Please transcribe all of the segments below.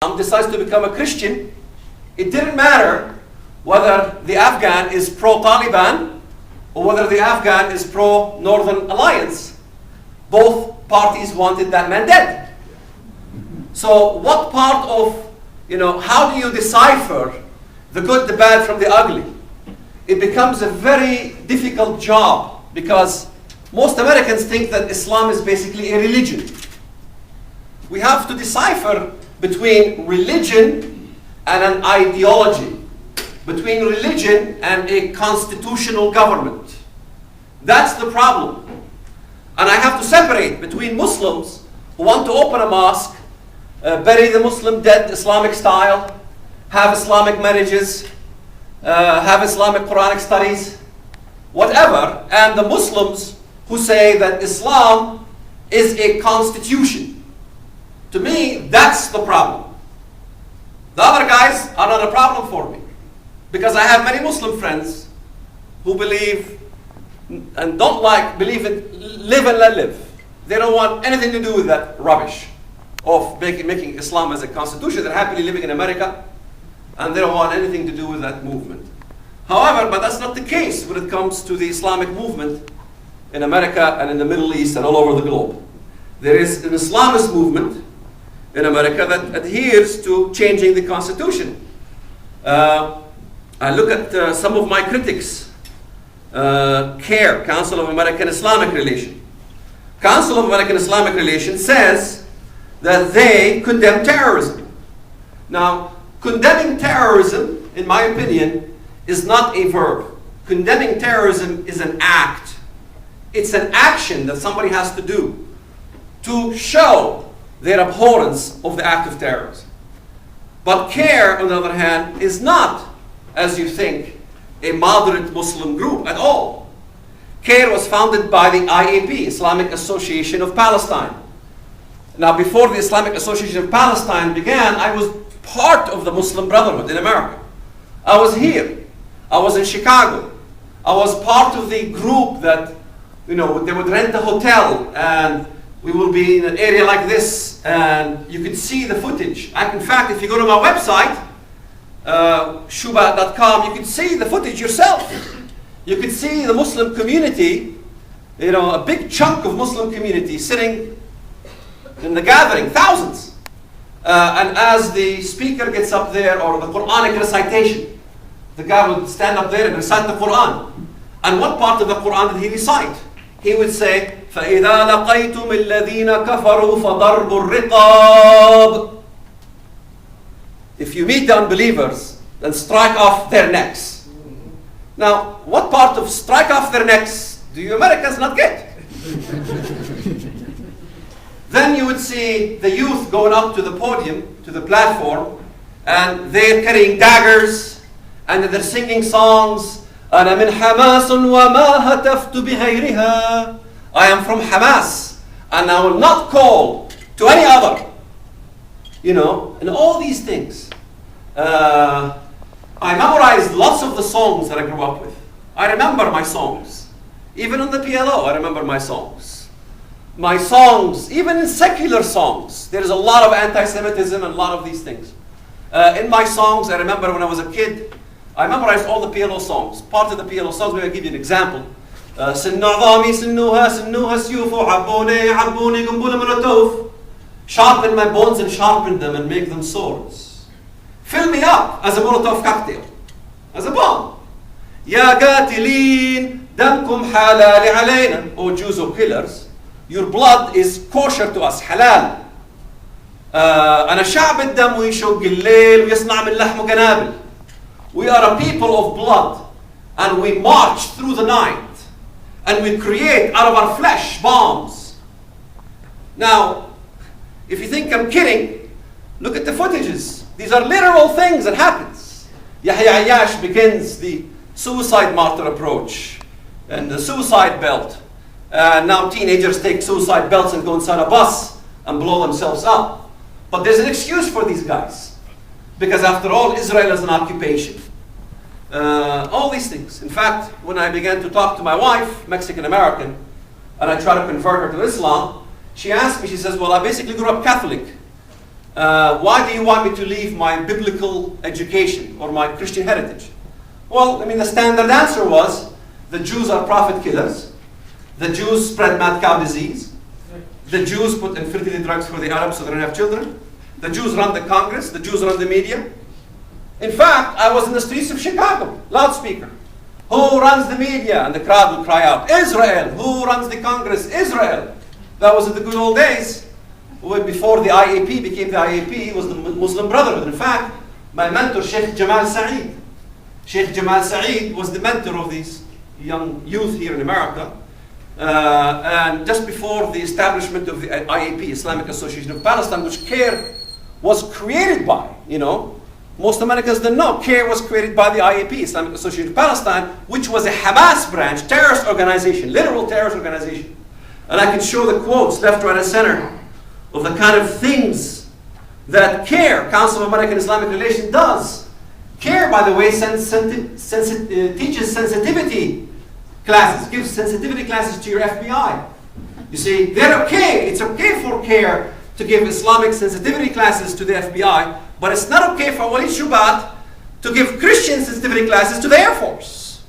decides to become a Christian, it didn't matter whether the Afghan is pro-Taliban or whether the Afghan is pro-Northern Alliance. Both parties wanted that man dead. So what part of, how do you decipher the good, the bad from the ugly? It becomes a very difficult job because most Americans think that Islam is basically a religion. We have to decipher between religion and an ideology, between religion and a constitutional government. That's the problem. And I have to separate between Muslims who want to open a mosque, bury the Muslim dead Islamic style, have Islamic marriages, have Islamic Quranic studies, whatever, and the Muslims who say that Islam is a constitution. To me, that's the problem. The other guys are not a problem for me, because I have many Muslim friends who believe and believe in live and let live. They don't want anything to do with that rubbish of making Islam as a constitution. They're happily living in America, and they don't want anything to do with that movement. However, but that's not the case when it comes to the Islamic movement in America and in the Middle East and all over the globe. There is an Islamist movement in America that adheres to changing the constitution. I look at some of my critics. CARE, Council of American-Islamic Relations. Council of American-Islamic Relations says that they condemn terrorism. Now, condemning terrorism, in my opinion, is not a verb. Condemning terrorism is an act. It's an action that somebody has to do to show their abhorrence of the act of terrorism. But CARE, on the other hand, is not, as you think, a moderate Muslim group at all. CARE was founded by the IAP, Islamic Association of Palestine. Now, before the Islamic Association of Palestine began, I was part of the Muslim Brotherhood in America. I was here. I was in Chicago. I was part of the group that, they would rent a hotel and we will be in an area like this and you can see the footage. In fact, if you go to my website, Shoebat.com, you can see the footage yourself. You can see the Muslim community, a big chunk of Muslim community sitting in the gathering, thousands. And as the speaker gets up there, or the Quranic recitation, the guy would stand up there and recite the Quran. And what part of the Quran did he recite? He would say, فَإِذَا لَقَيْتُمِ الَّذِينَ كَفَرُوا فَضَرْبُ الرِّقَابِ. If you meet the unbelievers, then strike off their necks. Now, what part of strike off their necks do you Americans not get? Then you would see the youth going up to the podium, to the platform, and they're carrying daggers, and they're singing songs. أنا من حماس وما هتفت بغيرها. I am from Hamas, and I will not call to any other. And all these things. I memorized lots of the songs that I grew up with. I remember my songs. Even on the PLO, I remember my songs. My songs, even in secular songs, there is a lot of anti-Semitism and a lot of these things. In my songs, I remember when I was a kid, I memorized all the PLO songs. Part of the PLO songs, maybe I'll give you an example. سن عظامي سنوها سنوها سيوف عبوني عبوني قنبلة مولوتوف. Sharpen my bones and sharpen them and make them swords. Fill me up as a Molotov cocktail, as a bomb. يا قاتلين دمكم حلال علينا. Oh Jews or killers, your blood is kosher to us, halal. أنا شعب الدم ويشق الليل ويصنع من لحم قنابل. We are a people of blood, and we march through the night, and we create out of our flesh bombs. Now, if you think I'm kidding, look at the footages. These are literal things that happens. Yahya Ayyash begins the suicide martyr approach and the suicide belt. Now teenagers take suicide belts and go inside a bus and blow themselves up. But there's an excuse for these guys. Because after all, Israel is an occupation. All these things. In fact, when I began to talk to my wife, Mexican-American, and I tried to convert her to Islam, she asked me, she says, well, I basically grew up Catholic. why do you want me to leave my biblical education or my Christian heritage? Well, I mean, the standard answer was, the Jews are prophet killers. The Jews spread mad cow disease. The Jews put infertility drugs for the Arabs so they don't have children. The Jews run the Congress. The Jews run the media. In fact, I was in the streets of Chicago, loudspeaker. Who runs the media? And the crowd would cry out, Israel. Who runs the Congress? Israel. That was in the good old days. Before the IAP became the IAP, it was the Muslim Brotherhood. In fact, my mentor, Sheikh Jamal Saeed. Sheikh Jamal Saeed was the mentor of these young youth here in America. And just before the establishment of the IAP, Islamic Association of Palestine, which CARE was created by, most Americans don't know, CARE was created by the IAP, Islamic Association of Palestine, which was a Hamas branch, terrorist organization, literal terrorist organization. And I can show the quotes left, right, and center of the kind of things that CARE, Council of American Islamic Relations, does. CARE, by the way, teaches sensitivity classes, gives sensitivity classes to your FBI. You see, they're okay. It's okay for CARE to give Islamic sensitivity classes to the FBI, but it's not okay for Walid Shoebat to give Christian sensitivity classes to the Air Force.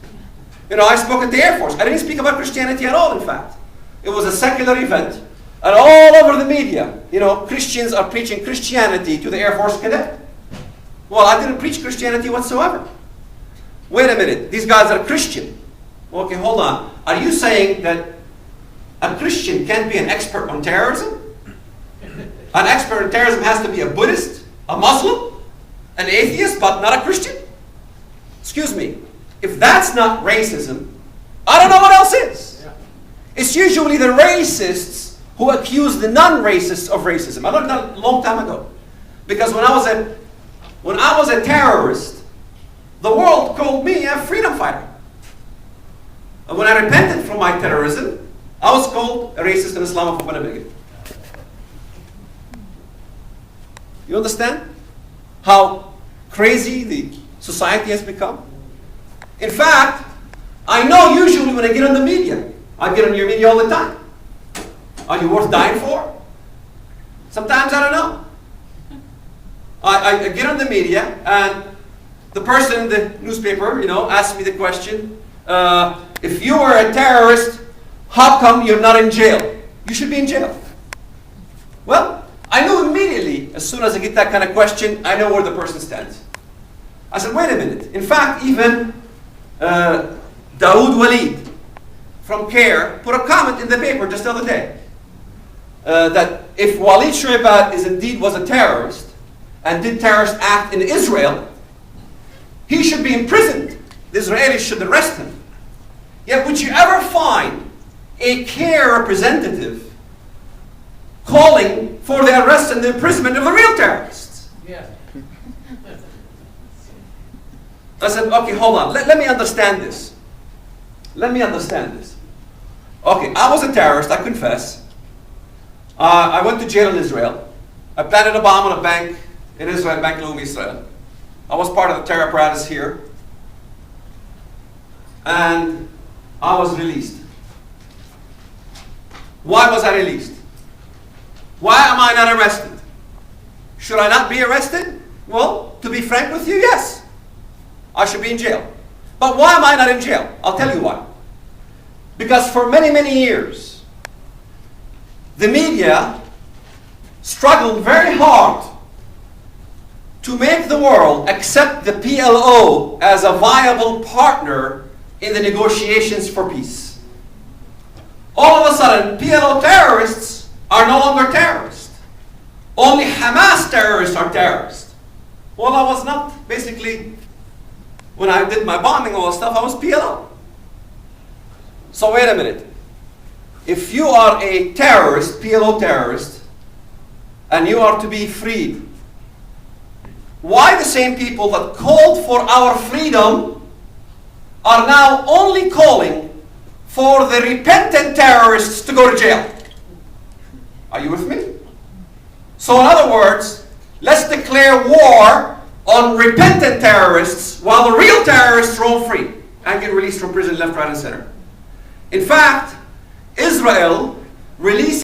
I spoke at the Air Force. I didn't speak about Christianity at all, in fact. It was a secular event, and all over the media, Christians are preaching Christianity to the Air Force cadet. Well, I didn't preach Christianity whatsoever. Wait a minute, these guys are Christian. Okay, hold on. Are you saying that a Christian can't be an expert on terrorism? An expert on terrorism has to be a Buddhist, a Muslim, an atheist, but not a Christian? Excuse me. If that's not racism, I don't know what else is. It's usually the racists who accuse the non-racists of racism. I learned that a long time ago. Because when I was a terrorist, the world called me a freedom fighter. And when I repented from my terrorism, I was called a racist and Islamophobe and a bigot. You understand how crazy the society has become? In fact, I know usually when I get on the media, I get on your media all the time. Are you worth dying for? Sometimes I don't know. I get on the media and the person in the newspaper, asks me the question, if you were a terrorist, how come you're not in jail? You should be in jail. Well, I knew immediately, as soon as I get that kind of question, I know where the person stands. I said, wait a minute. In fact, even Dawood Walid from CARE put a comment in the paper just the other day that if Walid Shoebat was a terrorist and did terrorist act in Israel, he should be imprisoned. The Israelis should arrest him. Yet would you ever find a CARE representative calling for the arrest and the imprisonment of the real terrorists? Yeah. I said, okay, hold on. Let me understand this. Let me understand this. Okay, I was a terrorist, I confess. I went to jail in Israel. I planted a bomb on a bank in Israel, Bank Leumi Israel. I was part of the terror apparatus here. And I was released. Why was I released? Why am I not arrested? Should I not be arrested? Well, to be frank with you, yes. I should be in jail. But why am I not in jail? I'll tell you why. Because for many, many years, the media struggled very hard to make the world accept the PLO as a viable partner in the negotiations for peace. All of a sudden, PLO terrorists are no longer terrorists. Only Hamas terrorists are terrorists. Well, I was not. Basically, when I did my bombing, all that stuff, I was PLO. So wait a minute. If you are a terrorist, PLO terrorist, and you are to be freed, why the same people that called for our freedom are now only calling for the repentant terrorists to go to jail? Are you with me? So in other words, let's declare war on repentant terrorists while the real terrorists roam free and get released from prison left, right, and center. In fact, Israel released